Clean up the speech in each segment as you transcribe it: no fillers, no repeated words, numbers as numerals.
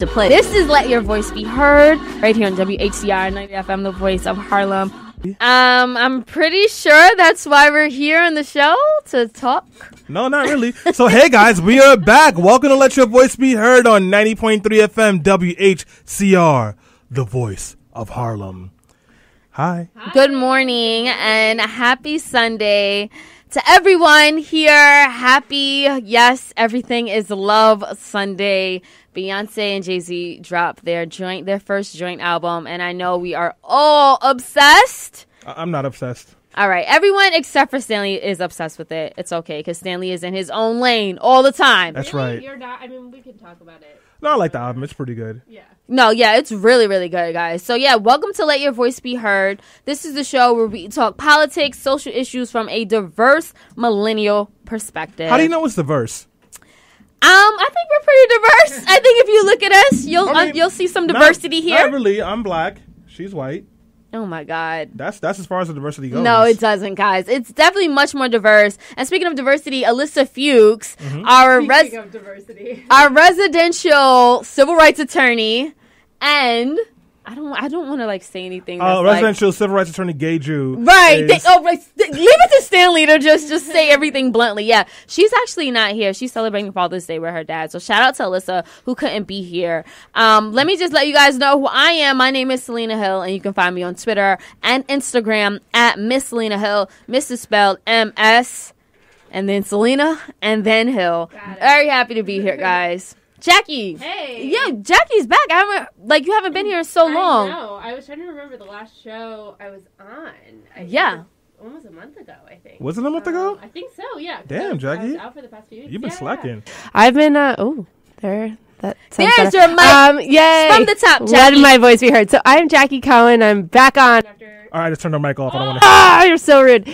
to play. This is Let Your Voice Be Heard right here on WHCR 90 FM, the voice of Harlem. I'm pretty sure that's why we're here on the show, to talk. No, not really. So, hey guys, we are back. Welcome to Let Your Voice Be Heard on 90.3 FM WHCR, the voice of Harlem. Hi. Good morning and happy Sunday to everyone here. Happy, yes, everything is love Sunday. Beyonce and Jay-Z dropped their first joint album, and I know we are all obsessed. I'm not obsessed. All right, everyone except for Stanley is obsessed with it. It's okay, because Stanley is in his own lane all the time. That's really? right. You're not. I mean, we can talk about it. No, I like the album. It's pretty good. Yeah. No, yeah, it's really, really good, guys. So, yeah, welcome to Let Your Voice Be Heard. This is the show where we talk politics, social issues from a diverse millennial perspective. How do you know it's diverse? I think we're pretty diverse. I think if you look at us, you'll see some diversity here. Not really. I'm black. She's white. Oh my God. That's as far as the diversity goes. No, it doesn't, guys. It's definitely much more diverse. And speaking of diversity, Alyssa Fuchs, our residential civil rights attorney, and I don't want to say anything. Residential civil rights attorney, gay Jew. Right. Leave it to Stanley to just say everything bluntly. Yeah, she's actually not here. She's celebrating Father's Day with her dad. So shout out to Alyssa, who couldn't be here. Let me just let you guys know who I am. My name is Selena Hill, and you can find me on Twitter and Instagram at Miss Selena Hill. Miss is spelled MS, and then Selena, and then Hill. Very happy to be here, guys. Jackie. Hey. Yeah, Jackie's back. You haven't been here in so long. I know. I was trying to remember the last show I was on. Almost a month ago, I think. Was it a month ago? I think so, yeah. Damn, Jackie. I was out for the past few weeks. You've been slacking. I've been, there. That sounds There's better. your mic. Yay. From the top, Jackie. Let my voice be heard. So I'm Jackie Cohen. I'm back on. All right, just turn the mic off. I don't want to. You're so rude.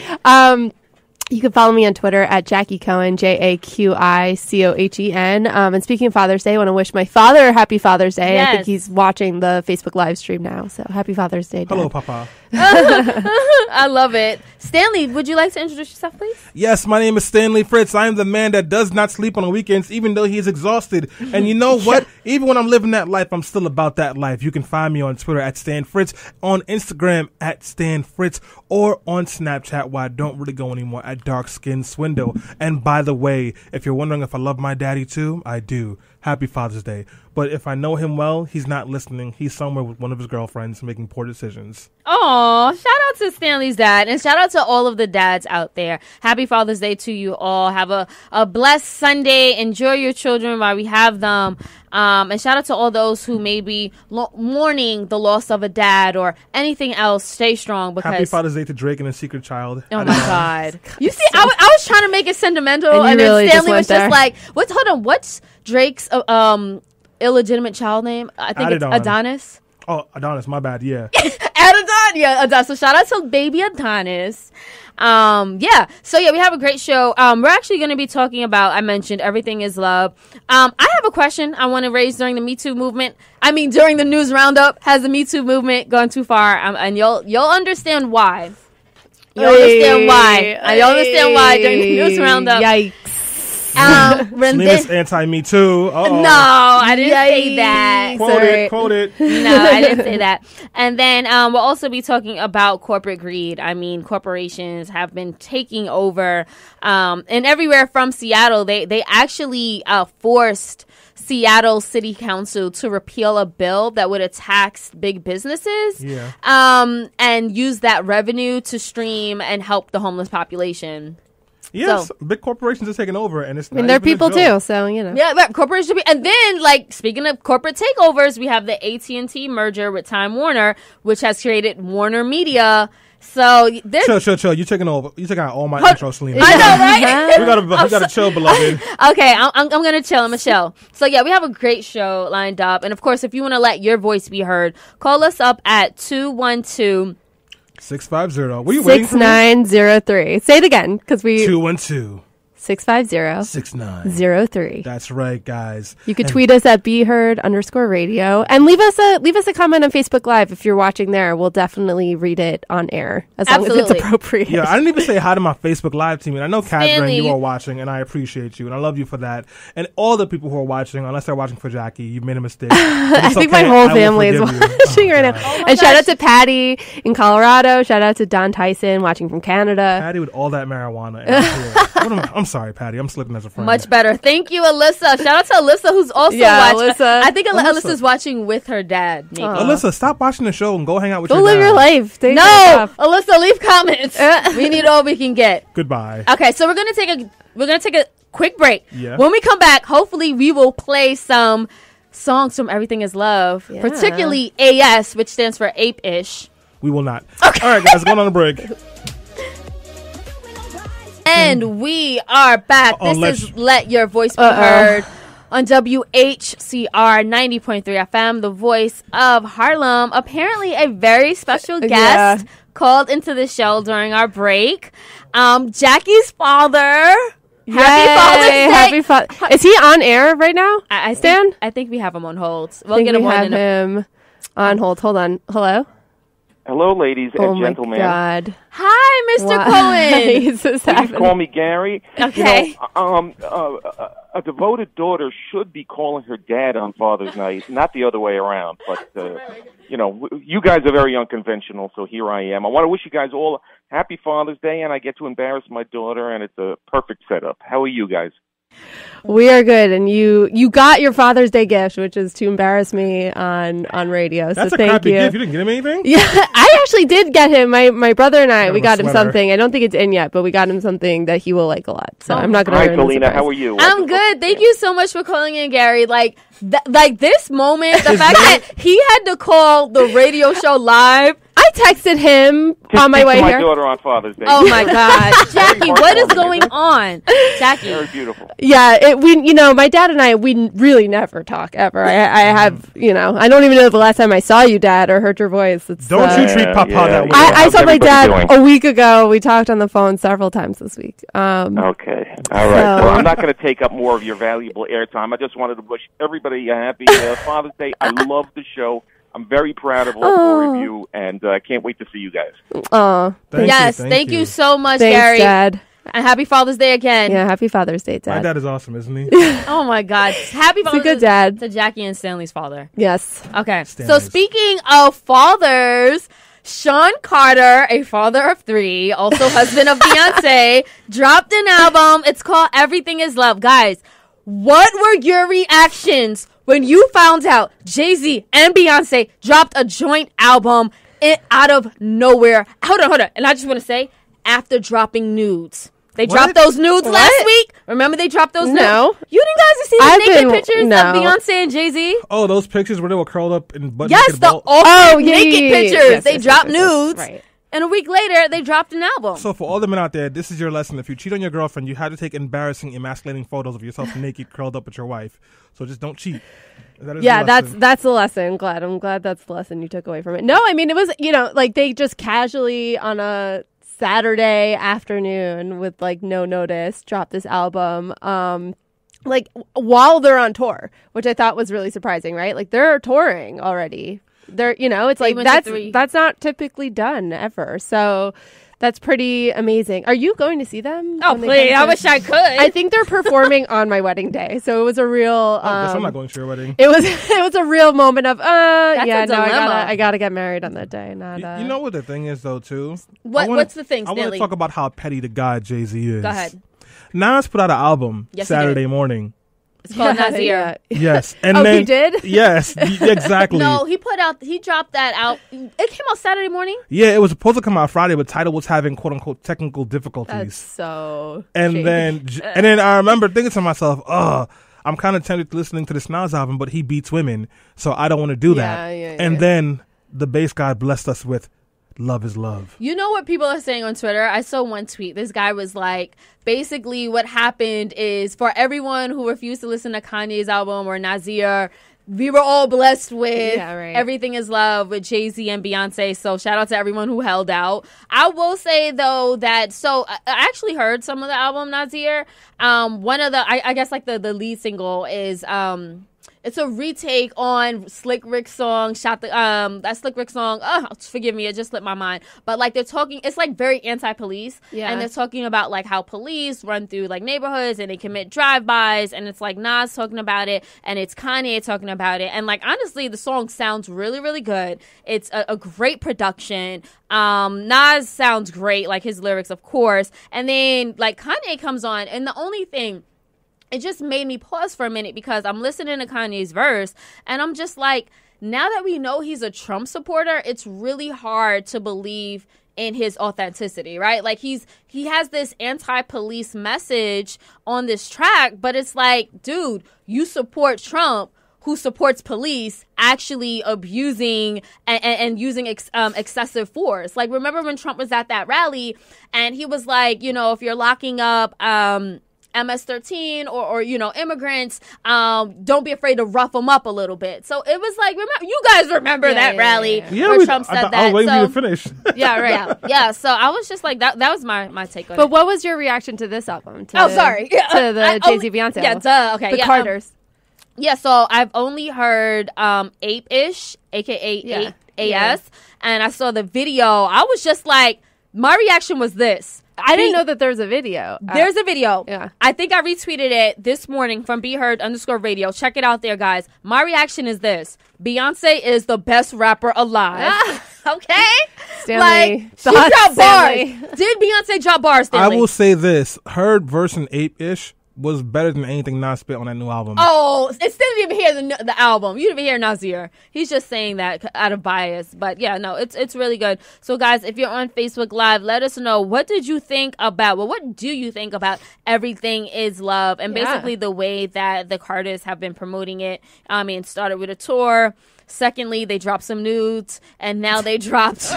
You can follow me on Twitter at Jackie Cohen, JaquiCohen. And speaking of Father's Day, I want to wish my father happy Father's Day. Yes. I think he's watching the Facebook live stream now. So happy Father's Day, Dad. Hello, Papa. I love it. Stanley, would you like to introduce yourself, please? Yes, my name is Stanley Fritz. I am the man that does not sleep on the weekends, even though he is exhausted. And you know what? Even when I'm living that life, I'm still about that life. You can find me on Twitter at Stan Fritz, on Instagram at Stan Fritz, or on Snapchat, where I don't really go anymore, at Dark Skin Swindle. And by the way, if you're wondering if I love my daddy too, I do. Happy Father's Day. But if I know him well, he's not listening. He's somewhere with one of his girlfriends making poor decisions. Oh, shout out to Stanley's dad, and shout out to all of the dads out there. Happy Father's Day to you all. Have a blessed Sunday. Enjoy your children while we have them. And shout out to all those who may be mourning the loss of a dad or anything else. Stay strong. Because Happy Father's Day to Drake and his secret child. Oh my God. You see, I was trying to make it sentimental, and then really Stanley was there. just like, what's Drake's illegitimate child name? I think it's Adonis. Oh, Adonis, my bad, yeah. Adonis. So shout out to baby Adonis. So we have a great show. We're actually going to be talking about, I mentioned, Everything is Love. I have a question I want to raise during the Me Too movement. I mean, during the news roundup. Has the Me Too movement gone too far? And you'll understand why. You'll understand why during the news roundup. Yikes. Selena's anti-Me Too. Uh-oh. No, I didn't say that. Quote it. No, I didn't say that. And then we'll also be talking about corporate greed. I mean, corporations have been taking over, and everywhere from Seattle, they actually forced Seattle City Council to repeal a bill that would have taxed big businesses, and use that revenue to stream and help the homeless population. Yes, big corporations are taking over, and it's. I mean, they're people too, so you know. Yeah, but corporations should be. And then, speaking of corporate takeovers, we have the AT&T merger with Time Warner, which has created Warner Media. So chill. You taking over? You taking out all my intro, Selena? I know, right? we gotta chill, beloved. Okay, I'm gonna chill. I'm gonna chill. So we have a great show lined up, and of course, if you want to let your voice be heard, call us up at 212. 650. Were you waiting for me? 6903. Say it again, because we 212 6903. That's right, guys. You could tweet us at BeHeard_radio and leave us a comment on Facebook Live if you're watching there. We'll definitely read it on air as long as it's appropriate. Yeah, I didn't even say hi to my Facebook Live team, and I know Catherine, you are watching, and I appreciate you, and I love you for that. And all the people who are watching, unless they're watching for Jackie, you made a mistake. I think my whole family is watching right now. Oh and shout out to Patty in Colorado. Shout out to Don Tyson watching from Canada. Patty with all that marijuana. I'm sorry, Patty. I'm slipping as a friend. Much better. Thank you, Alyssa. Shout out to Alyssa, who's also watching. Alyssa. I think Alyssa's watching with her dad. Maybe. Alyssa, stop watching the show and go hang out with your dad. Go live your life. No, Alyssa, leave comments. We need all we can get. Goodbye. Okay, so we're gonna take a quick break. Yeah. When we come back, hopefully we will play some songs from Everything Is Love, particularly AS, which stands for Ape-ish. We will not. Okay. All right, guys, going on a break. And we are back. This is Let Your Voice Be Heard on WHCR 90.3 FM, the voice of Harlem. Apparently a very special guest called into the show during our break. Jackie's father. Happy Father's Day. Is he on air right now? I think we have him on hold. We'll get him on hold. Hold on. Hello? Hello, ladies and gentlemen. Oh, my God. Hi, Mr. Cohen. Please call me Gary. Okay. A devoted daughter should be calling her dad on Father's Night, not the other way around. But, you guys are very unconventional, so here I am. I want to wish you guys all a happy Father's Day, and I get to embarrass my daughter, and it's a perfect setup. How are you guys? We are good, and you got your Father's Day gift, which is to embarrass me on radio. That's so a thank crappy you. gift. You didn't get him anything? Yeah, I actually did get him. My brother and I, we got him something. I don't think it's in yet, but we got him something that he will like a lot. So I'm not going to. Hi, Selena. How are you? I'm good. Thank you so much for calling in, Gary. Like this moment, the fact that he had to call the radio show live. I texted him on my way my here. daughter on Father's Day. Oh my God, Jackie, what is going on, Jackie? Very beautiful. Yeah, my dad and I, we really never talk ever. I have, I don't even know the last time I saw you, Dad, or heard your voice. Don't you treat Papa that way? I saw my dad a week ago. We talked on the phone several times this week. Okay, all right. Well, I'm not going to take up more of your valuable airtime. I just wanted to wish everybody a happy Father's Day. I love the show. I'm very proud of all four of you, and I can't wait to see you guys. Oh, thank you so much, Thanks, Gary. Dad. And happy Father's Day again. Yeah, happy Father's Day, Dad. My dad is awesome, isn't he? Oh my God, happy Father's Day, good dad to Jackie and Stanley's father. Yes. Okay. So speaking of fathers, Sean Carter, a father of 3, also husband of Beyonce, dropped an album. It's called Everything Is Love. Guys, what were your reactions when you found out Jay-Z and Beyonce dropped a joint album out of nowhere? Hold on. And I just want to say, after dropping nudes. They dropped those nudes last week. Remember they dropped those nudes? No. You didn't guys see the naked pictures of Beyonce and Jay-Z? Oh, those pictures where they were curled up in butt naked ball? Naked pictures. Yes, they dropped nudes. Right. And a week later, they dropped an album. So for all the men out there, this is your lesson. If you cheat on your girlfriend, you have to take embarrassing, emasculating photos of yourself naked, curled up with your wife. So just don't cheat. That's the lesson. I'm glad that's the lesson you took away from it. No, I mean, it was, they just casually on a Saturday afternoon with no notice dropped this album while they're on tour, which I thought was really surprising, right? They're touring already. They're it's that's not typically done ever. So that's pretty amazing. Are you going to see them? Oh, please. I wish I could. I think they're performing on my wedding day. So it was a real guess I'm not going to your wedding. It was a real moment of I gotta get married on that day. Not you know what the thing is though too? What's the thing, Stanley? I want to talk about how petty the guy Jay-Z is. Go ahead. Nas put out an album Saturday morning. It's called Nasir. Yes. And then, he did? Yes, exactly. No, he dropped that out. It came out Saturday morning? Yeah, it was supposed to come out Friday, but Tidal was having quote unquote technical difficulties. That's so and then I remember thinking to myself, I'm kind of tempted to listening to this Nas album, but he beats women, so I don't want to do that. And then the bass guy blessed us with Love is Love. You know what people are saying on Twitter? I saw one tweet. This guy was like, basically what happened is for everyone who refused to listen to Kanye's album or Nasir, we were all blessed with right. Everything Is Love with Jay-Z and Beyonce. So shout out to everyone who held out. I will say though that I actually heard some of the album, Nazir. One of the I guess like the lead single is it's a retake on Slick Rick's song. That Slick Rick song. Forgive me, it just slipped my mind. But like they're talking, it's like very anti-police, and they're talking about like how police run through like neighborhoods and they commit drive-bys, and it's like Nas talking about it, and it's Kanye talking about it, and like honestly, the song sounds really, really good. It's a great production. Nas sounds great, like his lyrics, of course, and then like Kanye comes on, and the only thing. It just made me pause for a minute because I'm listening to Kanye's verse and I'm just like, now that we know he's a Trump supporter, it's really hard to believe in his authenticity, right? Like he has this anti-police message on this track, but it's like, dude, you support Trump, who supports police actually abusing and using excessive force. Like, remember when Trump was at that rally and he was like, if you're locking up MS-13 or immigrants, don't be afraid to rough them up a little bit. So it was like, you guys remember that rally where Trump said that. I was waiting for you to finish. Yeah, right. Yeah. So I was just like, that was my take on it. But what was your reaction to this album? Sorry. To the Jay-Z Beyonce album. Yeah, okay. The Carters. So I've only heard Ape-ish, a.k.a. A.S., and I saw the video. I was just like, my reaction was this. I didn't know that there's a video. There's a video. Yeah. I think I retweeted it this morning from BeHeard_radio. Check it out there, guys. My reaction is this. Beyonce is the best rapper alive. Okay? Stanley. Like, she dropped bars. Did Beyonce drop bars, Stanley? I will say this. Her verse in Ape-ish was better than anything Nas spit on that new album. Oh, it still didn't even hear the album. You didn't even hear Nazir. He's just saying that out of bias. But yeah, no, it's really good. So guys, if you're on Facebook Live, let us know, what did you think about, what do you think about Everything Is Love? And basically the way that the Carters have been promoting it. I mean, started with a tour. Secondly, they dropped some nudes. And now they dropped...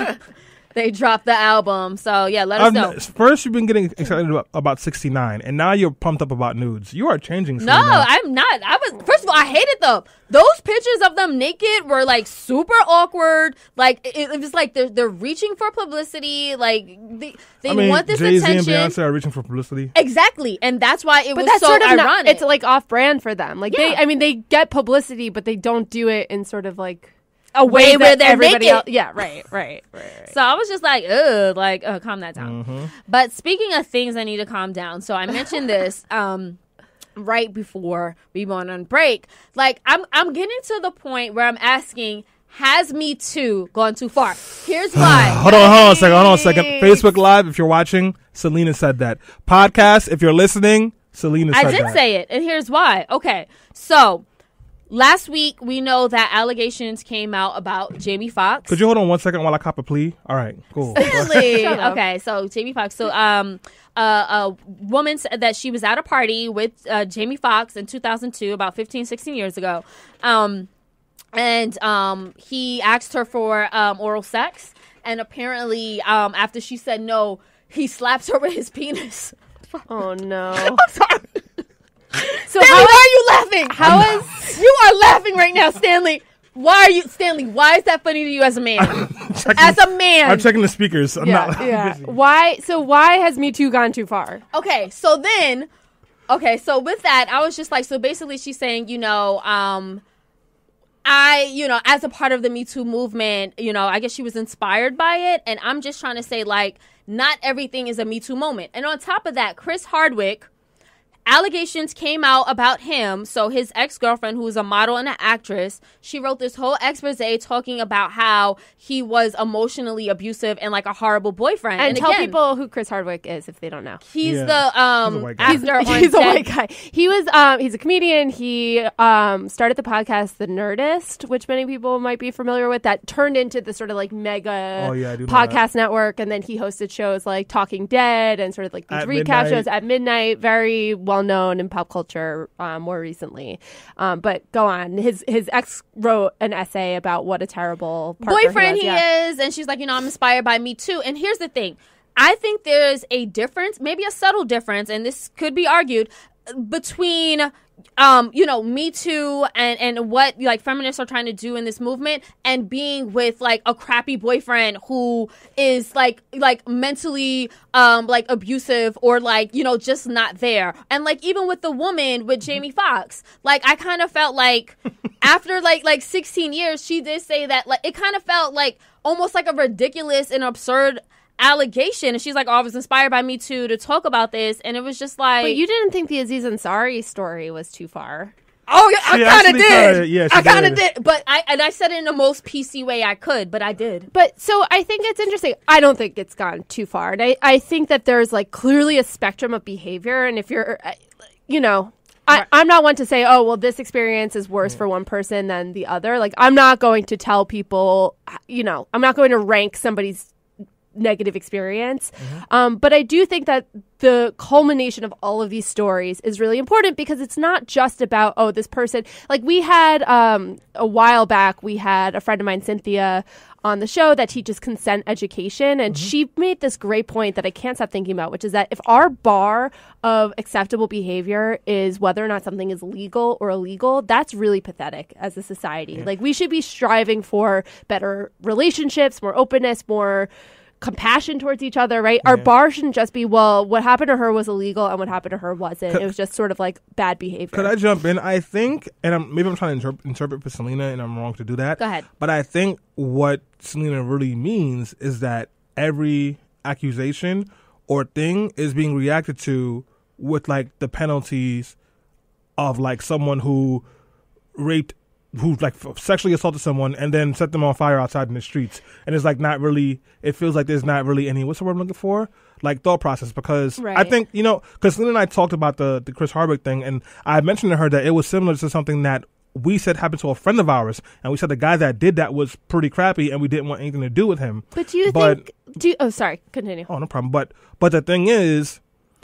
They dropped the album. So, yeah, let us know. First, you've been getting excited about 69, and now you're pumped up about nudes. You are changing. No, I'm not. First of all, I hated them. Those pictures of them naked were, like, super awkward. Like, it was like they're reaching for publicity. Like, they want this Jay-Z attention. and Beyonce are reaching for publicity. Exactly. And that's why it was that's so sort of ironic. It's, like, off-brand for them. Like, they get publicity, but they don't do it in sort of, like... a way where they're naked. Yeah, right. So I was just like, calm that down. Mm-hmm. But speaking of things I need to calm down, so I mentioned this right before we went on break. Like, I'm getting to the point where I'm asking, has Me Too gone too far? Here's why. Hold on a second. Facebook Live, if you're watching, Selena said that. Podcast, if you're listening, Selena said that. I did say it, and here's why. Okay, so... last week, we know that allegations came out about Jamie Foxx. Could you hold on 1 second while I cop a plea? All right, cool. Really? Okay, so Jamie Foxx. So, a woman said that she was at a party with Jamie Foxx in 2002, about 15, 16 years ago. And he asked her for oral sex. And apparently, after she said no, he slapped her with his penis. Oh, no. I'm sorry. So Stanley, why are you laughing? You are laughing right now, Stanley. Why is that funny to you as a man? I'm checking the speakers. I'm not. Why has Me Too gone too far? Okay, so with that, I was just like, so basically she's saying, as a part of the Me Too movement, I guess she was inspired by it. And I'm just trying to say, like, not everything is a Me Too moment. And on top of that, Chris Hardwick, allegations came out about him. So his ex-girlfriend, who is a model and an actress, she wrote this whole expose talking about how he was emotionally abusive and like a horrible boyfriend. And tell people who Chris Hardwick is if they don't know. He's the actor. He's a white guy. He was he's a comedian. He started the podcast The Nerdist, which many people might be familiar with. That turned into the sort of like mega podcast network, and then he hosted shows like Talking Dead and sort of like these recap shows at midnight. Very well known in pop culture more recently. But go on. His ex wrote an essay about what a terrible boyfriend he is, and she's like, I'm inspired by Me Too. And here's the thing. I think there's a difference, maybe a subtle difference, and this could be argued, between Me Too and what like feminists are trying to do in this movement, and being with like a crappy boyfriend who is like mentally like abusive, or like, just not there. And like even with the woman with Jamie Foxx, like I kind of felt like after like 16 years, she did say that like it kind of felt like almost like a ridiculous and absurd allegation, and she's like, I was inspired by Me Too to talk about this, and it was just like, but you didn't think the Aziz Ansari story was too far? Oh, I kind of did. Yeah, I kind of did. But I said it in the most PC way I could, but I did. But so I think it's interesting. I don't think it's gone too far, and I think that there's like clearly a spectrum of behavior, and if you're, I'm not one to say, oh, well, this experience is worse for one person than the other. Like, I'm not going to tell people, I'm not going to rank somebody's negative experience. But I do think that the culmination of all of these stories is really important, because it's not just about, oh, this person, like we had a while back, we had a friend of mine, Cynthia, on the show that teaches consent education. And she made this great point that I can't stop thinking about, which is that if our bar of acceptable behavior is whether or not something is legal or illegal, that's really pathetic as a society. Like, we should be striving for better relationships, more openness, more compassion towards each other, right? Our bar shouldn't just be, well, what happened to her was illegal and what happened to her wasn't. It was just sort of like bad behavior. Could I jump in? I think, and maybe I'm trying to interpret for Selena, and I'm wrong to do that. Go ahead. But I think what Selena really means is that every accusation or thing is being reacted to with like the penalties of like someone who like sexually assaulted someone and then set them on fire outside in the streets. And it's like not really, it feels like there's not really any, what's the word I'm looking for? Like thought process. Because I think, because Selena and I talked about the Chris Hardwick thing, and I mentioned to her that it was similar to something that we said happened to a friend of ours, and we said the guy that did that was pretty crappy and we didn't want anything to do with him. But sorry, continue. Oh, no problem. But the thing is,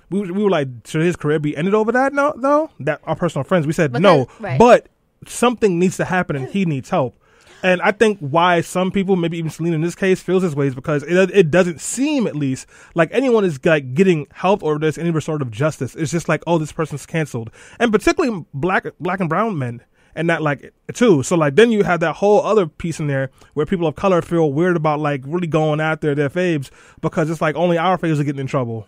we were like, should his career be ended over that? No, though? That our personal friends, we said no. Right. But something needs to happen and he needs help. And I think why some people, maybe even Selena in this case, feels this way is because it doesn't seem, at least, like anyone is like getting help or there's any sort of justice. It's just like, oh, this person's canceled. And particularly black and brown men. And that like too. So like then you have that whole other piece in there where people of color feel weird about like really going after their faves because it's like only our faves are getting in trouble.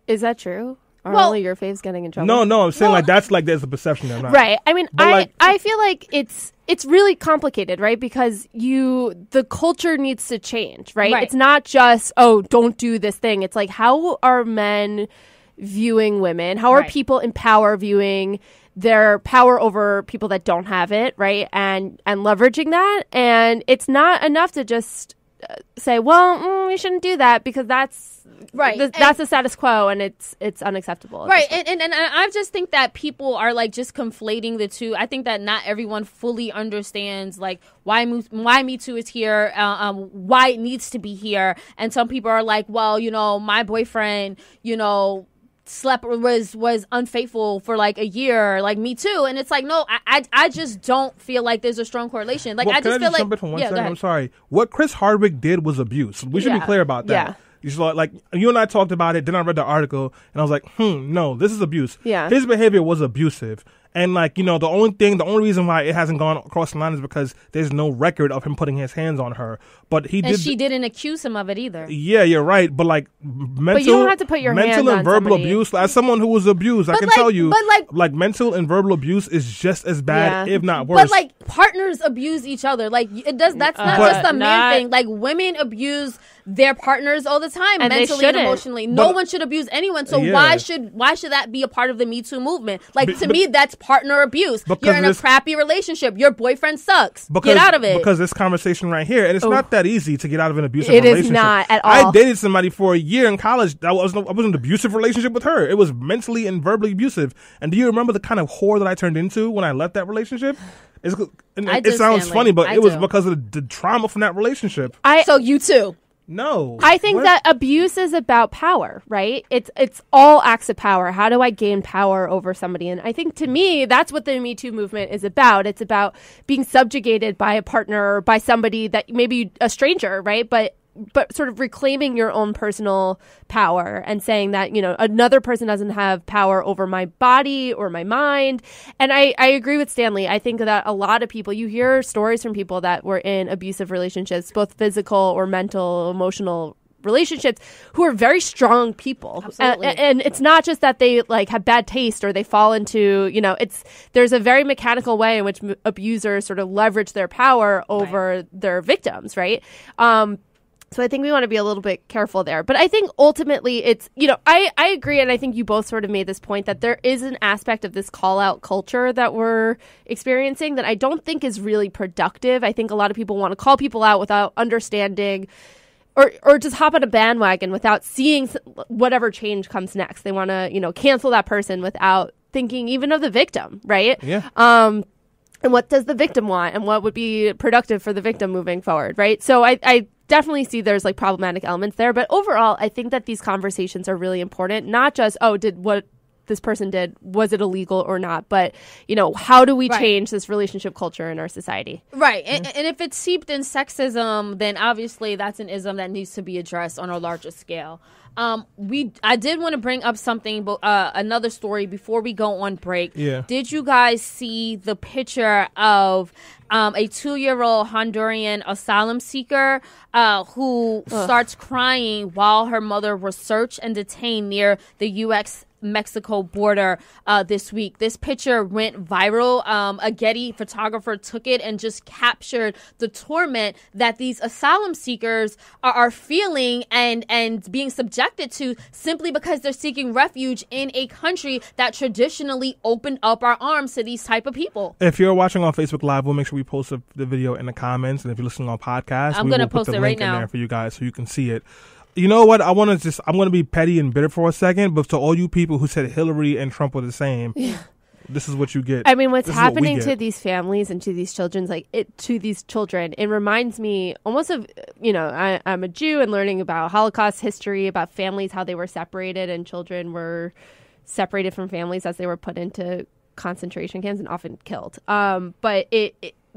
Is that true? Are only your faves getting in trouble? No, I'm saying like that's like there's a perception there. Right. I mean, I feel like it's really complicated, right? Because the culture needs to change, right? It's not just, oh, don't do this thing. It's like, how are men viewing women? How are people in power viewing their power over people that don't have it, right? And leveraging that. And it's not enough to just say, well, we shouldn't do that because that's that's the status quo and it's unacceptable. Right. And I just think that people are like just conflating the two. I think that not everyone fully understands like why Me Too is here, why it needs to be here. And some people are like, well, my boyfriend, slept was unfaithful for like a year, like me too. And it's like, no, I just don't feel like there's a strong correlation. Like, I just feel like, jump in for one second? I'm sorry. What Chris Hardwick did was abuse. We should be clear about that. Yeah. You saw, like, you and I talked about it, then I read the article, and I was like, no, this is abuse. Yeah. His behavior was abusive. And, like, the only reason why it hasn't gone across the line is because there's no record of him putting his hands on her. But she didn't accuse him of it either. Yeah, you're right. But, like, mental, you don't have to put your hands mental on and verbal somebody. abuse, as someone who was abused, I can tell you, like, mental and verbal abuse is just as bad, if not worse. But, like, partners abuse each other. Like, that's not just a man thing. Like, women abuse their partners all the time, and mentally and emotionally. No one should abuse anyone. So why should that be a part of the Me Too movement? Like, to me, that's partner abuse. You're in a crappy relationship. Your boyfriend sucks. Get out of it. Because this conversation right here, and it's not that easy to get out of an abusive relationship. It is not at all. I dated somebody for a year in college. I wasn't an abusive relationship with her. It was mentally and verbally abusive. And do you remember the kind of whore that I turned into when I left that relationship? It sounds funny, but it was because of the trauma from that relationship. So you too. No. I think that abuse is about power, right? It's all acts of power. How do I gain power over somebody? And I think to me, that's what the Me Too movement is about. It's about being subjugated by a partner or by somebody that maybe a stranger, right? But but sort of reclaiming your own personal power and saying that, another person doesn't have power over my body or my mind. And I agree with Stanley. I think that a lot of people, you hear stories from people that were in abusive relationships, both physical or mental, emotional relationships, who are very strong people. Absolutely. And it's not just that they like have bad taste or they fall into, there's a very mechanical way in which abusers sort of leverage their power over their victims, right? So I think we want to be a little bit careful there. But I think ultimately it's, I agree. And I think you both sort of made this point that there is an aspect of this call out culture that we're experiencing that I don't think is really productive. I think a lot of people want to call people out without understanding or just hop on a bandwagon without seeing whatever change comes next. They want to, cancel that person without thinking even of the victim, right? Yeah. And what does the victim want and what would be productive for the victim moving forward, right? So I definitely see there's like problematic elements there. But overall, I think that these conversations are really important. Not just, did what this person did, was it illegal or not? But, how do we change this relationship culture in our society? Right. And if it's seeped in sexism, then obviously that's an ism that needs to be addressed on a larger scale. I did want to bring up something, another story before we go on break. Yeah. Did you guys see the picture of a 2-year-old Honduran asylum seeker who starts crying while her mother was searched and detained near the U.S.-Mexico border this week? This picture went viral. A Getty photographer took it and just captured the torment that these asylum seekers are feeling and being subjected to simply because they're seeking refuge in a country that traditionally opened up our arms to these type of people. If you're watching on Facebook Live, we'll make sure we post the video in the comments. And if you're listening on podcast, I'm going to post put the it link right in now there for you guys so you can see it. You know what? I'm going to be petty and bitter for a second, but to all you people who said Hillary and Trump were the same, this is what you get. I mean, what's happening to these families and to these children, it reminds me almost of, I'm a Jew and learning about Holocaust history, about families, how they were separated and children were separated from families as they were put into concentration camps and often killed. But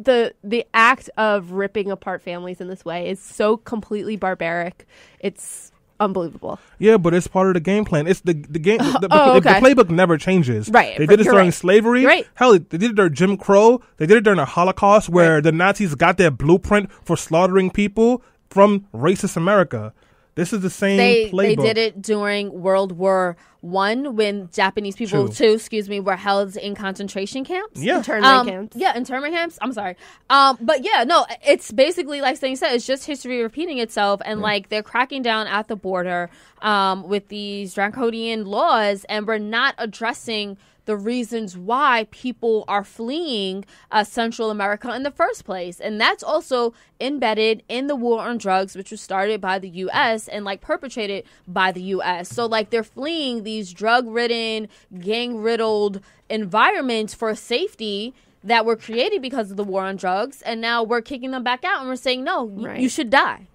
the act of ripping apart families in this way is so completely barbaric. It's unbelievable. Yeah, but it's part of the game plan. It's the game. The playbook never changes. Right. They did it during slavery. Right. Hell, they did it during Jim Crow. They did it during the Holocaust, where the Nazis got their blueprint for slaughtering people from racist America. This is the same playbook. They did it during World War I when Japanese people, were held in concentration camps. Yeah. Internment camps. Yeah, internment camps. I'm sorry. But yeah, no, it's basically like Stan said, it's just history repeating itself. And like they're cracking down at the border with these draconian laws, and we're not addressing the reasons why people are fleeing Central America in the first place. And that's also embedded in the war on drugs, which was started by the U.S. and like perpetrated by the U.S. So like they're fleeing these drug-ridden, gang-riddled environments for safety that were created because of the war on drugs. And now we're kicking them back out and we're saying, no, you should die.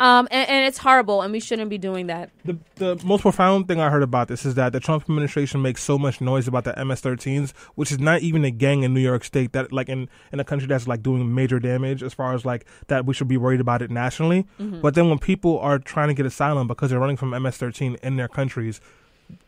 And it's horrible, and we shouldn't be doing that. The most profound thing I heard about this is that the Trump administration makes so much noise about the MS-13s, which is not even a gang in New York State, that like in a country that's like doing major damage as far as like that we should be worried about it nationally. Mm-hmm. But then when people are trying to get asylum because they're running from MS-13 in their countries,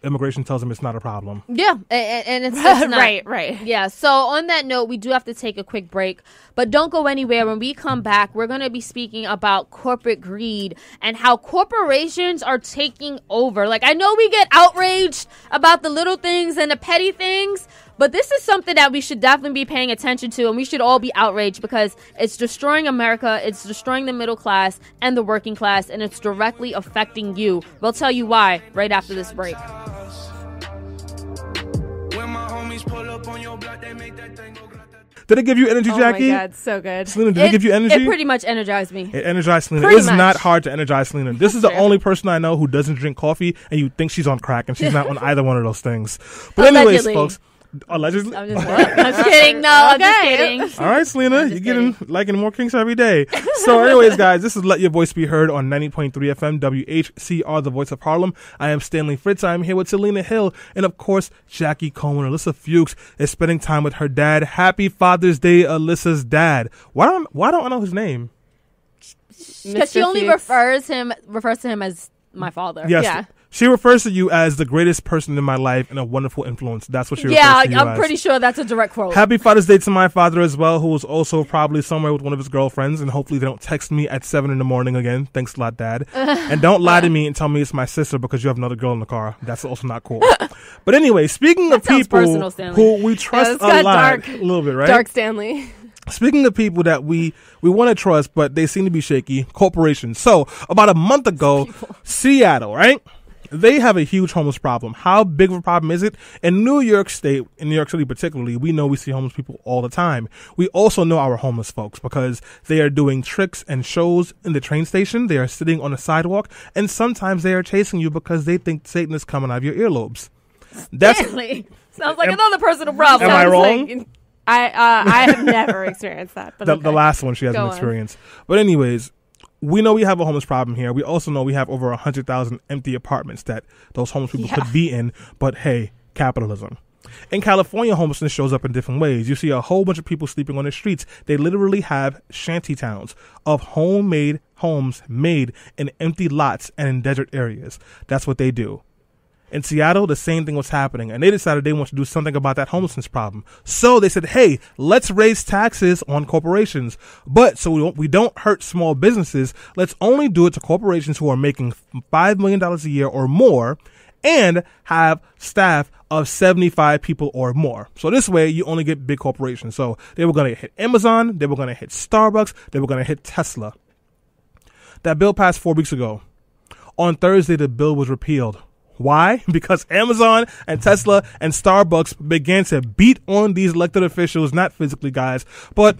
immigration tells them it's not a problem. Yeah, and it's not. Right. Yeah, so on that note, we do have to take a quick break, but don't go anywhere. When we come back, we're going to be speaking about corporate greed and how corporations are taking over. Like, I know we get outraged about the little things and the petty things, but this is something that we should definitely be paying attention to, and we should all be outraged because it's destroying America, it's destroying the middle class and the working class, and it's directly affecting you. We'll tell you why right after this break. Did it give you energy, Jackie? Oh my God, so good. Selena, did it give you energy? It pretty much energized me. It energized Selena. Pretty It's much. not hard to energize Selena. This is the only person I know who doesn't drink coffee, and you think she's on crack, and she's not on either one of those things. But anyways, folks. Allegedly. I'm just kidding. No, I'm just kidding. All right, Selena, you're getting liking more kinks every day. So anyways, guys, this is Let Your Voice Be Heard on 90.3 FM WHCR, the voice of Harlem. I am Stanley Fritz. I am here with Selena Hill and, of course, Jackie Cohen. Alyssa Fuchs is spending time with her dad. Happy Father's Day, Alyssa's dad. Why don't I know his name? because she only refers to him as my father. Yes. Yeah. She refers to you as the greatest person in my life and a wonderful influence. That's what she refers to you I'm pretty sure that's a direct quote. Happy Father's Day to my father as well, who is also probably somewhere with one of his girlfriends, and hopefully they don't text me at 7 a.m. again. Thanks a lot, Dad. And don't lie to me and tell me it's my sister because you have another girl in the car. That's also not cool. But anyway, speaking of people personal, who we trust a lot, a little bit, right? Dark Stanley. Speaking of people that we want to trust, but they seem to be shaky, corporations. So about a month ago, Seattle, right? They have a huge homeless problem. How big of a problem is it? In New York State, in New York City particularly, we know we see homeless people all the time. We also know our homeless folks because they are doing tricks and shows in the train station. They are sitting on the sidewalk, and sometimes they are chasing you because they think Satan is coming out of your earlobes. That's sounds like another personal problem. Am I wrong? I have never experienced that. But the last one she hasn't experienced. But anyways, we know we have a homeless problem here. We also know we have over 100,000 empty apartments that those homeless people could be in. But hey, capitalism. In California, homelessness shows up in different ways. You see a whole bunch of people sleeping on the streets. They literally have shanty towns of homemade homes made in empty lots and in desert areas. That's what they do. In Seattle, the same thing was happening, and they decided they want to do something about that homelessness problem. So they said, hey, let's raise taxes on corporations. But so we don't hurt small businesses, let's only do it to corporations who are making $5 million a year or more and have staff of 75 people or more. So this way, you only get big corporations. So they were going to hit Amazon, they were going to hit Starbucks, they were going to hit Tesla. That bill passed 4 weeks ago. On Thursday, the bill was repealed. Why? Because Amazon and Tesla and Starbucks began to beat on these elected officials, not physically, guys, but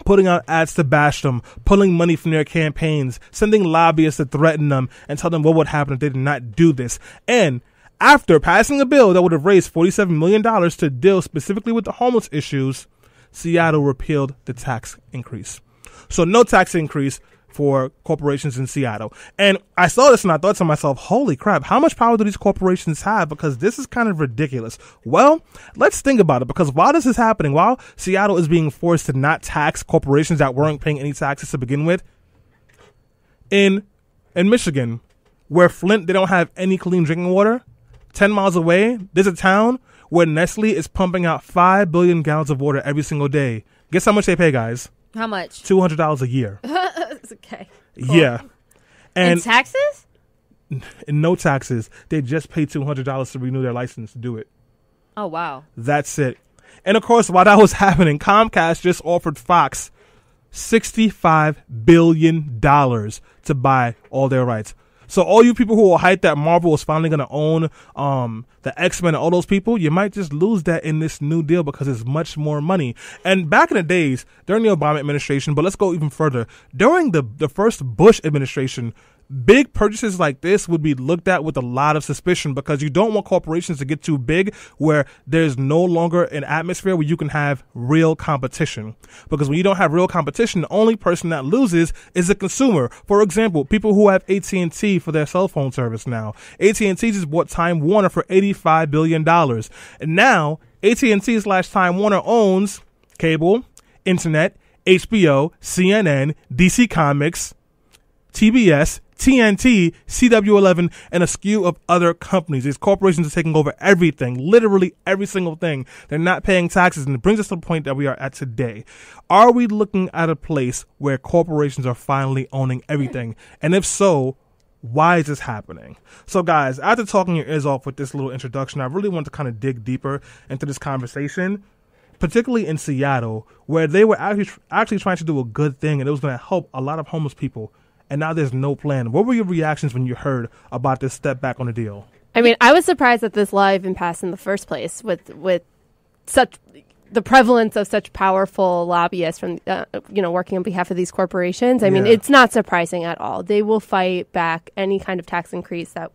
putting out ads to bash them, pulling money from their campaigns, sending lobbyists to threaten them and tell them what would happen if they did not do this. And after passing a bill that would have raised $47 million to deal specifically with the homeless issues, Seattle repealed the tax increase. So no tax increase for corporations in Seattle. And I saw this and I thought to myself, holy crap, how much power do these corporations have? Because this is kind of ridiculous. Well, let's think about it, because while this is happening, while Seattle is being forced to not tax corporations that weren't paying any taxes to begin with, in Michigan, where Flint, they don't have any clean drinking water, 10 miles away, there's a town where Nestle is pumping out 5 billion gallons of water every single day. Guess how much they pay, guys? How much? $200 a year. It's okay. Cool. Yeah. And taxes? No taxes. They just pay $200 to renew their license to do it. Oh, wow. That's it. And of course, while that was happening, Comcast just offered Fox $65 billion to buy all their rights. So all you people who will hype that Marvel is finally going to own the X-Men and all those people, you might just lose that in this new deal because it's much more money. And back in the days, during the Obama administration, but let's go even further, during the first Bush administration, big purchases like this would be looked at with a lot of suspicion because you don't want corporations to get too big where there's no longer an atmosphere where you can have real competition. Because when you don't have real competition, the only person that loses is the consumer. For example, people who have AT&T for their cell phone service now. AT&T just bought Time Warner for $85 billion. And now AT&T/Time Warner owns cable, internet, HBO, CNN, DC Comics, TBS, TNT, CW11, and a slew of other companies. These corporations are taking over everything, literally every single thing. They're not paying taxes, and it brings us to the point that we are at today. Are we looking at a place where corporations are finally owning everything? And if so, why is this happening? So guys, after talking your ears off with this little introduction, I really want to kind of dig deeper into this conversation, particularly in Seattle, where they were actually trying to do a good thing, and it was going to help a lot of homeless people. And now there's no plan. What were your reactions when you heard about this step back on the deal? I mean, I was surprised that this law even passed in the first place with such the prevalence of such powerful lobbyists from, working on behalf of these corporations. I mean, it's not surprising at all. They will fight back any kind of tax increase that,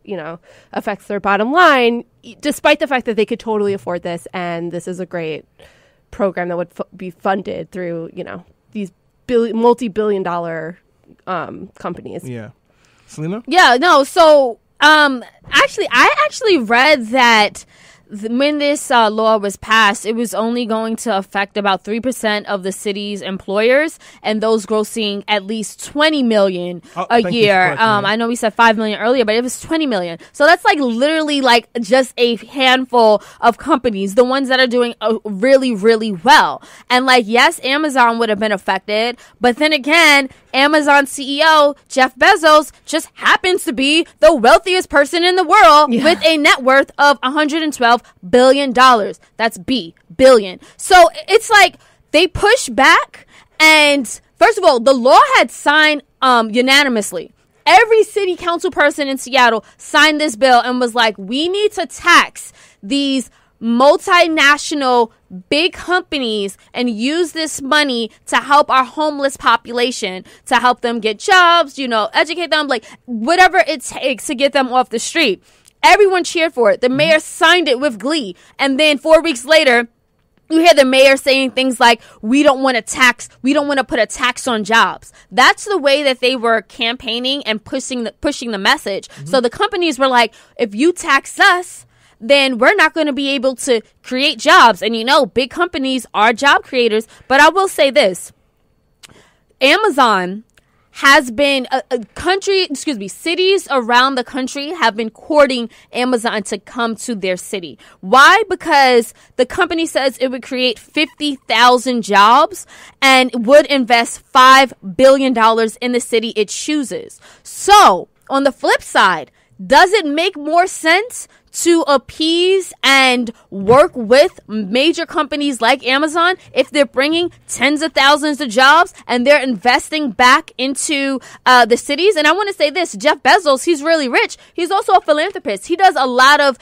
affects their bottom line, despite the fact that they could totally afford this. And this is a great program that would be funded through, these multi-billion dollar companies. Yeah. Selena? Yeah, no. So, I actually read that when this law was passed, it was only going to affect about 3% of the city's employers, and those grossing at least $20 million a year. I know we said $5 million earlier, but it was $20 million. So that's like literally like just a handful of companies, the ones that are doing really, really well. And like, yes, Amazon would have been affected, but then again, Amazon CEO Jeff Bezos just happens to be the wealthiest person in the world with a net worth of $112 billion. That's billion. So it's like they push back, and first of all, the law had signed unanimously. Every city council person in Seattle signed this bill and was like, we need to tax these multinational big companies and use this money to help our homeless population, to help them get jobs, educate them, like whatever it takes to get them off the street. Everyone cheered for it. The mayor signed it with glee. And then 4 weeks later, you hear the mayor saying things like, we don't want to put a tax on jobs. That's the way that they were campaigning and pushing the message. So the companies were like, if you tax us, then we're not going to be able to create jobs. And big companies are job creators. But I will say this. Amazon has been cities around the country have been courting Amazon to come to their city. Why? Because the company says it would create 50,000 jobs and would invest $5 billion in the city it chooses. So on the flip side, does it make more sense to appease and work with major companies like Amazon if they're bringing tens of thousands of jobs and they're investing back into the cities? And I want to say this, Jeff Bezos, he's really rich. He's also a philanthropist. He does a lot of,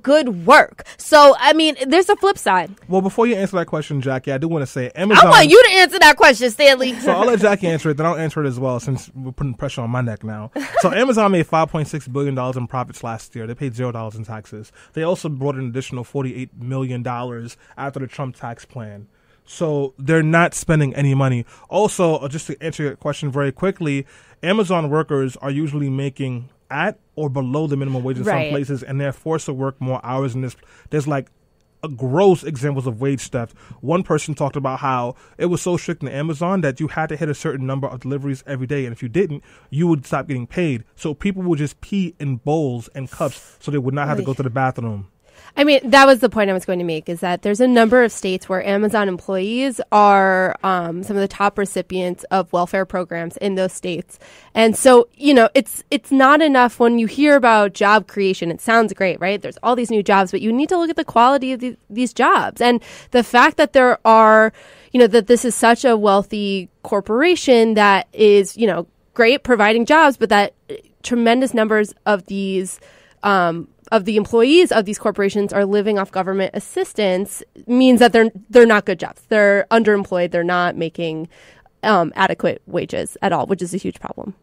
good work. So, I mean, there's a flip side. Well, before you answer that question, Jackie, I do want to say Amazon... I want you to answer that question, Stanley. So I'll let Jackie answer it, then I'll answer it as well since we're putting pressure on my neck now. So Amazon made $5.6 billion in profits last year. They paid $0 in taxes. They also brought an additional $48 million after the Trump tax plan. So they're not spending any money. Also, just to answer your question very quickly, Amazon workers are usually making at or below the minimum wage in some places, and they're forced to work more hours. And there's like gross examples of wage theft. One person talked about how it was so strict in Amazon that you had to hit a certain number of deliveries every day, and if you didn't, you would stop getting paid. So people would just pee in bowls and cups so they would not have to go to the bathroom. I mean, that was the point I was going to make, is that there's a number of states where Amazon employees are some of the top recipients of welfare programs in those states. And so, it's not enough when you hear about job creation. It sounds great, right? There's all these new jobs, but you need to look at the quality of these jobs. And the fact that there are, that this is such a wealthy corporation that is, great providing jobs, but that tremendous numbers of these of the employees of these corporations are living off government assistance means that they're not good jobs. They're underemployed. They're not making adequate wages at all, which is a huge problem.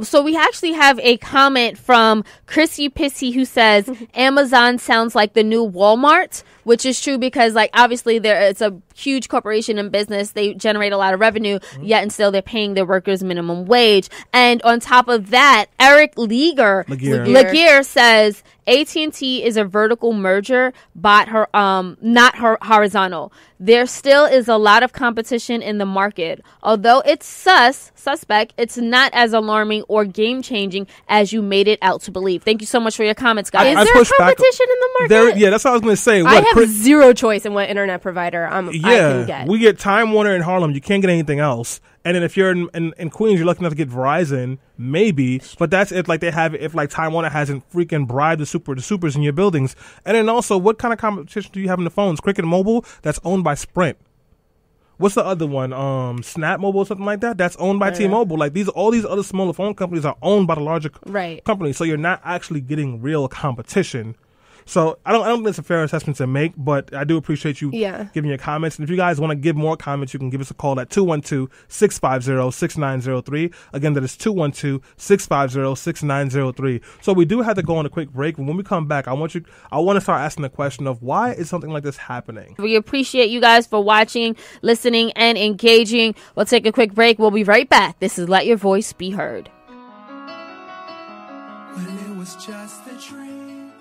So we actually have a comment from Chrissy Pissy who says Amazon sounds like the new Walmart, which is true because, like, obviously it's a huge corporation in business. They generate a lot of revenue, yet and still they're paying their workers minimum wage. And on top of that, Eric Laguerre says AT&T is a vertical merger, but not horizontal. There still is a lot of competition in the market. Although it's suspect, it's not as alarming or game-changing as you made it out to believe. Thank you so much for your comments, guys. Is there competition in the market? Yeah, that's what I was going to say. I have zero choice in what internet provider I can get. We get Time Warner in Harlem. You can't get anything else. And then if you're in Queens, you're lucky enough to get Verizon, maybe. But that's if like they have if like Time Warner hasn't freaking bribed the supers in your buildings. And then also, what kind of competition do you have in the phones? Cricket Mobile, that's owned by Sprint. What's the other one? Snap Mobile or something like that? That's owned by T-Mobile. Like all these other smaller phone companies are owned by the larger companies. So you're not actually getting real competition. So I don't think it's a fair assessment to make, but I do appreciate you giving your comments. And if you guys want to give more comments, you can give us a call at 212-650-6903. Again, that is 212-650-6903. So we do have to go on a quick break. And when we come back, I want to start asking the question of why is something like this happening? We appreciate you guys for watching, listening, and engaging. We'll take a quick break. We'll be right back. This is Let Your Voice Be Heard. Well, it was just a dream.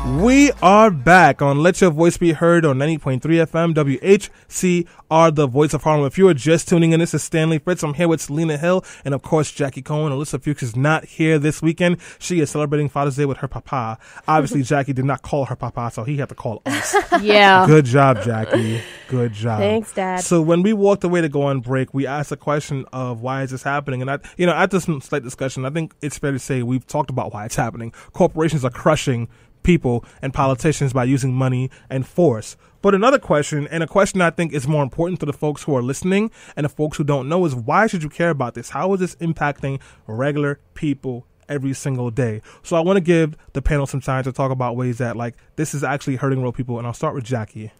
We are back on Let Your Voice Be Heard on 90.3 FM WHCR, the voice of Harlem. If you are just tuning in, this is Stanley Fritz. I'm here with Selena Hill and, of course, Jackie Cohen. Alyssa Fuchs is not here this weekend. She is celebrating Father's Day with her papa. Obviously, Jackie did not call her papa, so he had to call us. Yeah. Good job, Jackie. Good job. Thanks, Dad. So when we walked away to go on break, we asked the question of why is this happening? And after some slight discussion, I think it's fair to say we've talked about why it's happening. Corporations are crushing people and politicians by using money and force. But another question, and a question I think is more important to the folks who are listening and the folks who don't know, is why should you care about this? How is this impacting regular people every single day? So I want to give the panel some time to talk about ways that this is actually hurting real people. And I'll start with Jackie.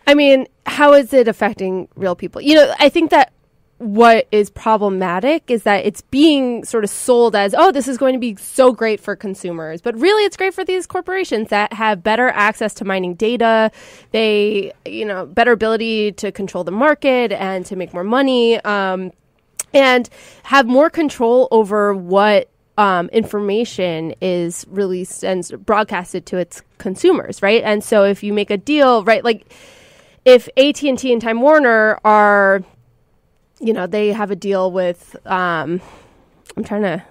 I mean, how is it affecting real people? I think that what is problematic is that it's being sort of sold as, oh, this is going to be so great for consumers. But really, it's great for these corporations that have better access to mining data. They, better ability to control the market and to make more money, and have more control over what information is released and broadcasted to its consumers, right? And so if you make a deal, right, if AT&T and Time Warner are... they have a deal with, I'm trying to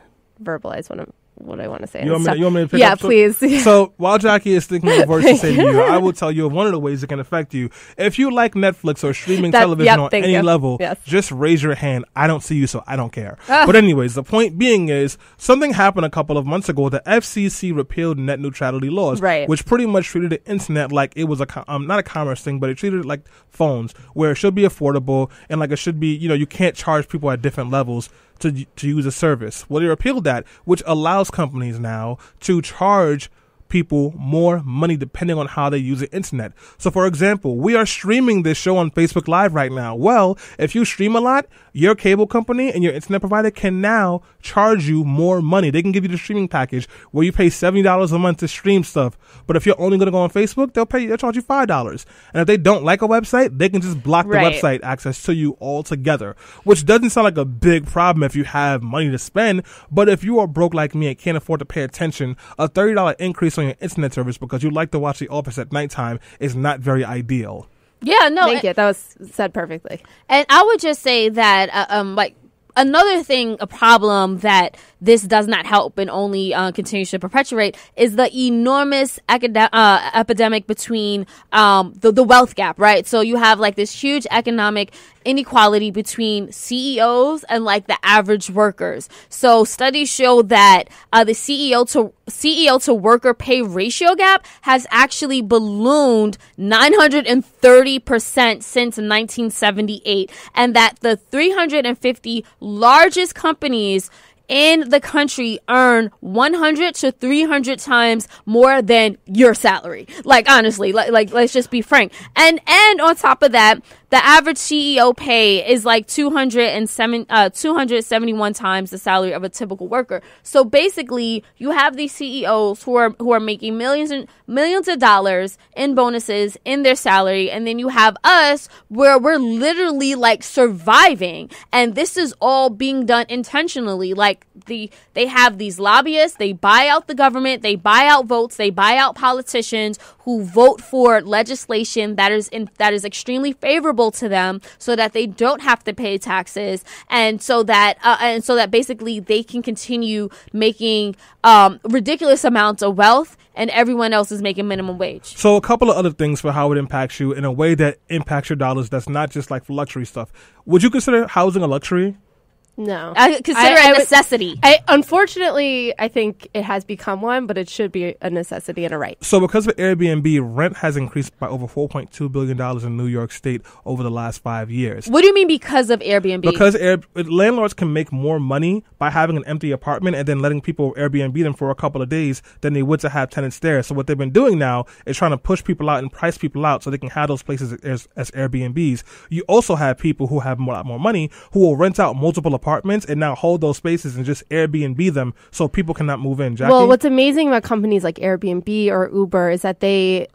verbalize what I want to say. You want me to pick yeah, up? please. So while Jackie is thinking of words to say to you, I will tell you of one of the ways it can affect you. If you like Netflix or streaming television on any level, just raise your hand. I don't see you, so I don't care. But anyways, the point being is something happened a couple of months ago. The FCC repealed net neutrality laws, right, which pretty much treated the internet like it was not a commerce thing, but it treated it like phones, where it should be affordable and it should be, you can't charge people at different levels to use a service. Well, they repealed that, which allows companies now to charge people more money depending on how they use the internet. So, for example, we are streaming this show on Facebook Live right now. Well, if you stream a lot, your cable company and your internet provider can now charge you more money. They can give you the streaming package where you pay $70 a month to stream stuff. But if you're only going to go on Facebook, they'll charge you $5. And if they don't like a website, they can just block the website access to you altogether, which doesn't sound like a big problem if you have money to spend. But if you are broke like me and can't afford to pay attention, a $30 increase on your internet service because you like to watch The Office at nighttime is not very ideal. Yeah, no. Thank you. That was said perfectly. And I would just say that, another thing, a problem that this does not help and only continues to perpetuate is the enormous epidemic between the wealth gap, right? So you have this huge economic inequality between CEOs and the average workers. So studies show that the CEO to worker pay ratio gap has actually ballooned 930% since 1978, and that the 350 largest companies in the country earn 100 to 300 times more than your salary. Honestly, let's just be frank. And on top of that, the average CEO pay is 271 times the salary of a typical worker. So basically, you have these CEOs who are making millions of dollars in bonuses in their salary, and then you have us where we're literally surviving, and this is all being done intentionally. They have these lobbyists, they buy out the government, they buy out votes, they buy out politicians who vote for legislation that is extremely favorable to them, so that they don't have to pay taxes, and so that basically they can continue making ridiculous amounts of wealth, and everyone else is making minimum wage. So a couple of other things for how it impacts you in a way that impacts your dollars that's not just for luxury stuff. Would you consider housing a luxury? No. I consider it a necessity. Unfortunately, I think it has become one, but it should be a necessity and a right. So because of Airbnb, rent has increased by over $4.2 billion in New York State over the last 5 years. What do you mean because of Airbnb? Because landlords can make more money by having an empty apartment and then letting people Airbnb them for a couple of days than they would to have tenants there. So what they've been doing now is trying to push people out and price people out so they can have those places as Airbnbs. You also have people who have a lot more money who will rent out multiple apartments and now hold those spaces and just Airbnb them so people cannot move in. Jackie? Well, what's amazing about companies like Airbnb or Uber is that they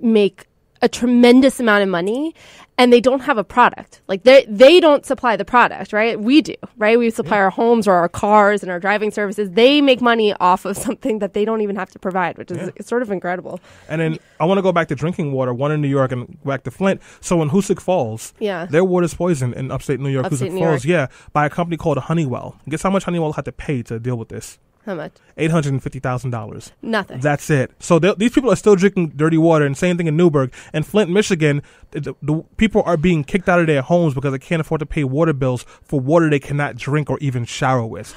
make a tremendous amount of money and they don't have a product. Like they don't supply the product, right? We do, right? We supply our homes or our cars and our driving services. They make money off of something that they don't even have to provide, which is sort of incredible. And then I want to go back to drinking water, one in New York and back to Flint. So in Hoosick Falls, their water's poisoned in upstate New York, Hoosick Falls, by a company called Honeywell. Guess how much Honeywell had to pay to deal with this? How much? $850,000. Nothing. That's it. So these people are still drinking dirty water, and same thing in Newburgh. And Flint, Michigan, the people are being kicked out of their homes because they can't afford to pay water bills for water they cannot drink or even shower with.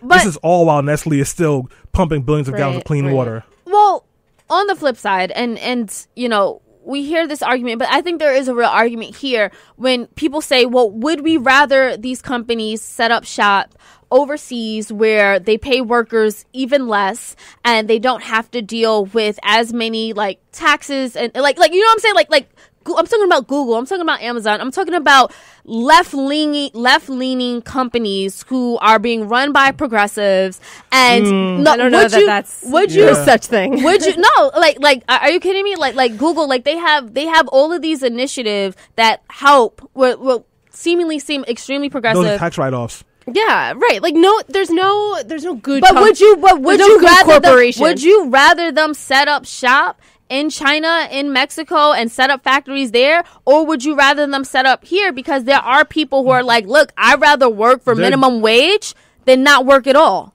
But this is all while Nestle is still pumping billions of gallons of clean water. Well, on the flip side, and you know, we hear this argument, but I think there is a real argument here when people say, well, would we rather these companies set up shop overseas where they pay workers even less and they don't have to deal with as many like taxes and like you know what I'm saying, like I'm talking about Google, I'm talking about Amazon, I'm talking about left-leaning companies who are being run by progressives. And I don't know would you such thing? Would you like are you kidding me? Like Google, like they have all of these initiatives that help will seemingly seem extremely progressive. Those are tax write-offs. Yeah, right. Like there's no good. But would you rather them set up shop in China, in Mexico, and set up factories there, or would you rather them set up here? Because there are people who are like, look, I'd rather work for minimum wage than not work at all.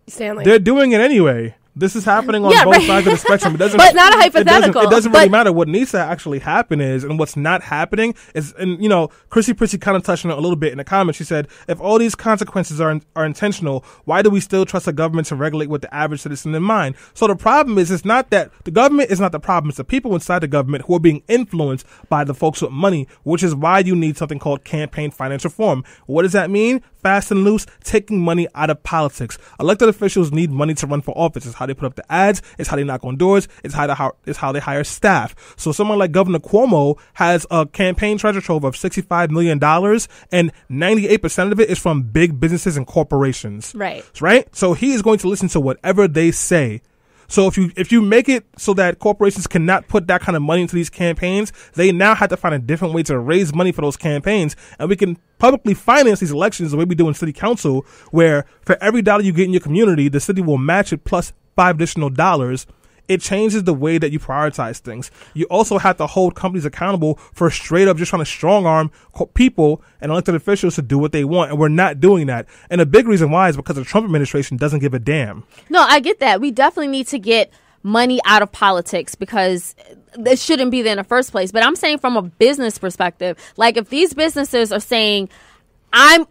Stanley, they're doing it anyway. This is happening on both sides of the spectrum. But not a hypothetical. It doesn't really matter. What needs to actually happen is, and what's not happening is, and you know, Chrissy Prissy kind of touched on it a little bit in the comments. She said, if all these consequences are intentional, why do we still trust the government to regulate with the average citizen in mind? So the problem is, it's not that the government is not the problem. It's the people inside the government who are being influenced by the folks with money, which is why you need something called campaign finance reform. What does that mean? Fast and loose, taking money out of politics. Elected officials need money to run for office. It's how they put up the ads. It's how they knock on doors. It's how they hire staff. So someone like Governor Cuomo has a campaign treasure trove of $65 million, and 98% of it is from big businesses and corporations. Right. So he is going to listen to whatever they say. So if you make it so that corporations cannot put that kind of money into these campaigns, they now have to find a different way to raise money for those campaigns, and we can publicly finance these elections the way we do in city council, where for every dollar you get in your community, the city will match it plus $5 additional. It changes the way that you prioritize things. You also have to hold companies accountable for straight up just trying to strong arm people and elected officials to do what they want. And we're not doing that. And a big reason why is because the Trump administration doesn't give a damn. No, I get that. We definitely need to get money out of politics because it shouldn't be there in the first place. But I'm saying from a business perspective, like if these businesses are saying, I'm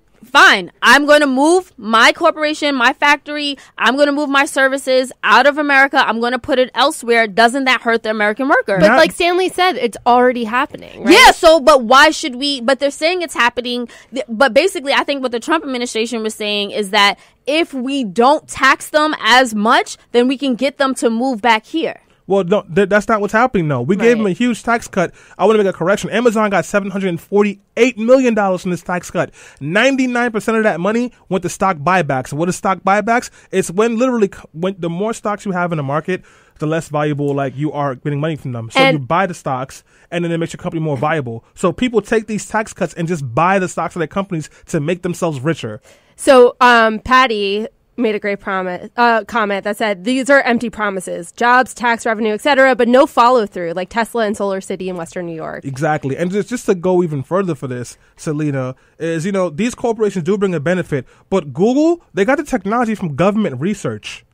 going to move my corporation, my factory, I'm going to move my services out of America, I'm going to put it elsewhere, doesn't that hurt the American worker? But like Stanley said, it's already happening, right? Yeah, but why should we? But they're saying it's happening. But basically, I think what the Trump administration was saying is that if we don't tax them as much, then we can get them to move back here. Well, no, that's not what's happening, though. We gave them a huge tax cut. I want to make a correction. Amazon got $748 million from this tax cut. 99% of that money went to stock buybacks. What is stock buybacks? It's when the more stocks you have in the market, the less valuable you are getting money from them. So you buy the stocks, and then it makes your company more viable. So people take these tax cuts and just buy the stocks of their companies to make themselves richer. So Patty made a great comment that said these are empty promises, jobs, tax revenue, etc., but no follow through, like Tesla and Solar City in Western New York. Exactly. And just to go even further for this, Selena, is these corporations do bring a benefit, but Google, they got the technology from government research.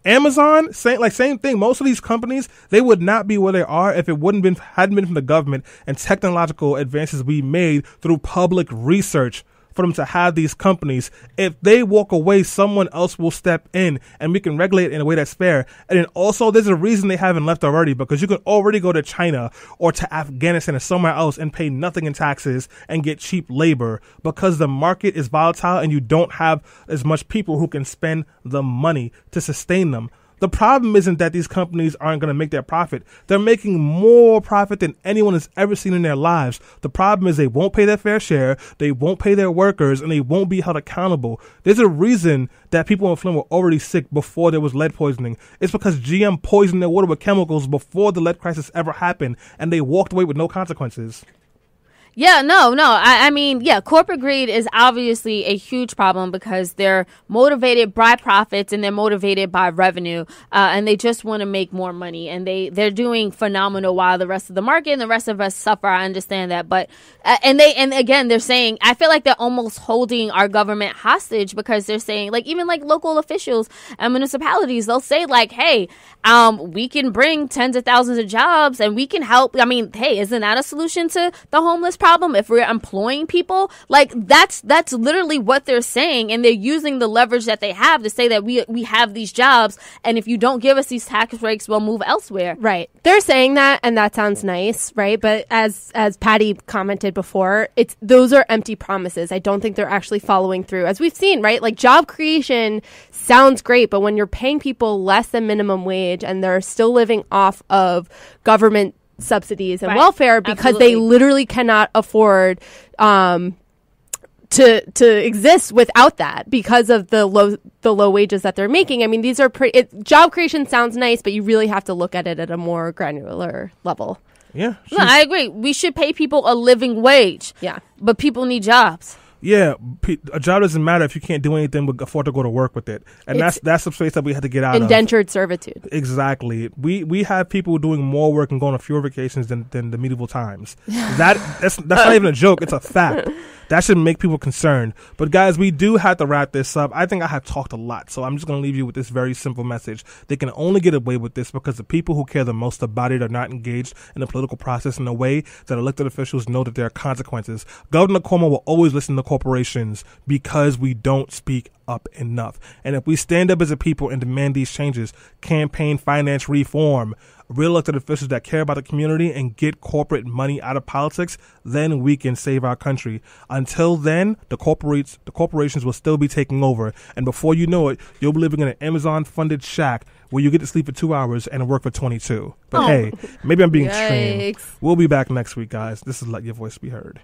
Amazon, same thing. Most of these companies, they would not be where they are if it hadn't been from the government and technological advances we made through public research. For them to have these companies, if they walk away, someone else will step in and we can regulate it in a way that's fair. And then also there's a reason they haven't left already, because you can already go to China or to Afghanistan or somewhere else and pay nothing in taxes and get cheap labor, because the market is volatile and you don't have as much people who can spend the money to sustain them. The problem isn't that these companies aren't going to make their profit. They're making more profit than anyone has ever seen in their lives. The problem is they won't pay their fair share, they won't pay their workers, and they won't be held accountable. There's a reason that people in Flint were already sick before there was lead poisoning. It's because GM poisoned their water with chemicals before the lead crisis ever happened, and they walked away with no consequences. Yeah, no. I mean, yeah, corporate greed is obviously a huge problem because they're motivated by profits and they're motivated by revenue, and they just want to make more money. And they're doing phenomenal while the rest of the market and the rest of us suffer. I understand that, but and again, they're saying, I feel like they're almost holding our government hostage because they're saying, like, even like local officials and municipalities, they'll say like, hey, we can bring tens of thousands of jobs and we can help. I mean, hey, isn't that a solution to the homeless problem if we're employing people? Like, that's literally what they're saying, and they're using the leverage that they have to say that we have these jobs, and if you don't give us these tax breaks, we'll move elsewhere. Right. They're saying that, and that sounds nice, right? But as Patty commented before, those are empty promises. I don't think they're actually following through. As we've seen, right? Like, job creation sounds great, but when you're paying people less than minimum wage and they're still living off of government subsidies and welfare because they literally cannot afford to exist without that because of the low wages that they're making. I mean, these are job creation sounds nice, but you really have to look at it at a more granular level. Yeah. No, I agree. We should pay people a living wage. Yeah. But people need jobs. Yeah, a job doesn't matter if you can't do anything but afford to go to work with it, and that's the space that we had to get out of. Indentured servitude. Exactly. We have people doing more work and going on fewer vacations than the medieval times. That's not even a joke. It's a fact. That should make people concerned. But guys, we do have to wrap this up. I think I have talked a lot, so I'm just going to leave you with this very simple message. They can only get away with this because the people who care the most about it are not engaged in the political process in a way that elected officials know that there are consequences. Governor Cuomo will always listen to corporations because we don't speak up enough. And if we stand up as a people and demand these changes, campaign finance reform, real elected officials that care about the community and get corporate money out of politics, then we can save our country. Until then, the corporations will still be taking over. And before you know it, you'll be living in an Amazon-funded shack where you get to sleep for 2 hours and work for 22. But hey, maybe I'm being extreme. We'll be back next week, guys. This is Let Your Voice Be Heard.